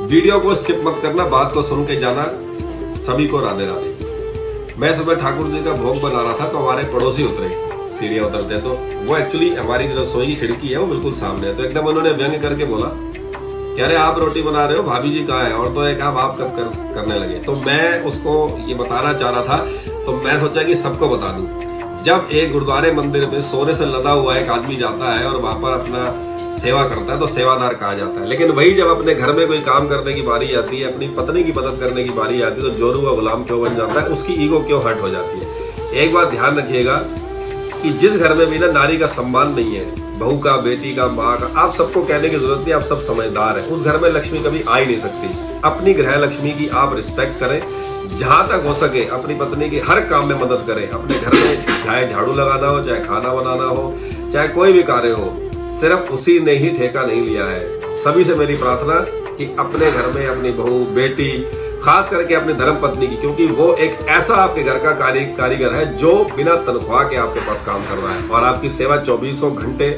Video को skip मत करना, बात को सुन के जाना। सभी को राधे राधे। मैं सुबह ठाकुर जी का भोग बना रहा था तो हमारे पड़ोसी उतरे, सीढ़ियां उतरते, तो वो एक्चुअली हमारी जो रसोई की खिड़की है वो बिल्कुल सामने है। तो एकदम उन्होंने व्यंग करके बोला कि अरे आप रोटी बना रहे हो, भाभी जी कहाँ है? और तो एक आप कब करने लगे? तो मैं उसको ये बताना चाह रहा था, तो मैं सोचा कि सबको बता दूं। जब एक गुरुद्वारे मंदिर में सोने से लदा हुआ एक आदमी जाता है और वहां पर अपना सेवा करता है तो सेवादार कहा जाता है, लेकिन वही जब अपने घर में कोई काम करने की बारी आती है, अपनी पत्नी की मदद करने की बारी आती है, तो जोरू व गुलाम क्यों बन जाता है? उसकी ईगो क्यों हर्ट हो जाती है? एक बात ध्यान रखिएगा कि जिस घर में भी ना नारी का सम्मान नहीं है, बहू का, बेटी का, माँ का, आप सबको कहने की जरूरत नहीं, आप सब समझदार हैं, उस घर में लक्ष्मी कभी आ ही नहीं सकती। अपनी गृह लक्ष्मी की आप रिस्पेक्ट करें, जहां तक हो सके अपनी पत्नी के हर काम में मदद करें। अपने घर में चाहे झाड़ू लगाना हो, चाहे खाना बनाना हो, चाहे कोई भी कार्य हो, सिर्फ उसी ने ही ठेका नहीं लिया है। सभी से मेरी प्रार्थना कि अपने घर में अपनी बहू, बेटी, खास करके अपनी धर्म पत्नी की, क्योंकि वो एक ऐसा आपके घर का कारीगर है जो बिना तनख्वाह के आपके पास काम कर रहा है और आपकी सेवा 24 घंटे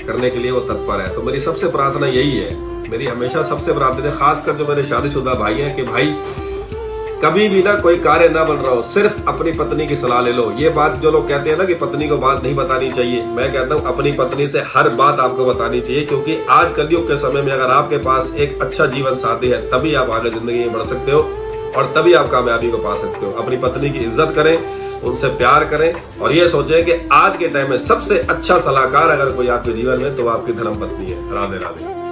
करने के लिए वो तत्पर है। तो मेरी सबसे प्रार्थना यही है, मेरी हमेशा सबसे प्रार्थना है, खासकर जो मेरे शादीशुदा भाई हैं, कि भाई कभी भी ना कोई कार्य ना बन रहा हो, सिर्फ अपनी पत्नी की सलाह ले लो। ये बात जो लोग कहते हैं ना कि पत्नी को बात नहीं बतानी चाहिए, मैं कहता हूँ अपनी पत्नी से हर बात आपको बतानी चाहिए, क्योंकि आज कलयुग के समय में अगर आपके पास एक अच्छा जीवन साथी है तभी आप आगे जिंदगी में बढ़ सकते हो और तभी आप कामयाबी को पा सकते हो। अपनी पत्नी की इज्जत करें, उनसे प्यार करें और ये सोचें कि आज के टाइम में सबसे अच्छा सलाहकार अगर कोई आपके जीवन में तो आपकी धर्म पत्नी है। राधे राधे।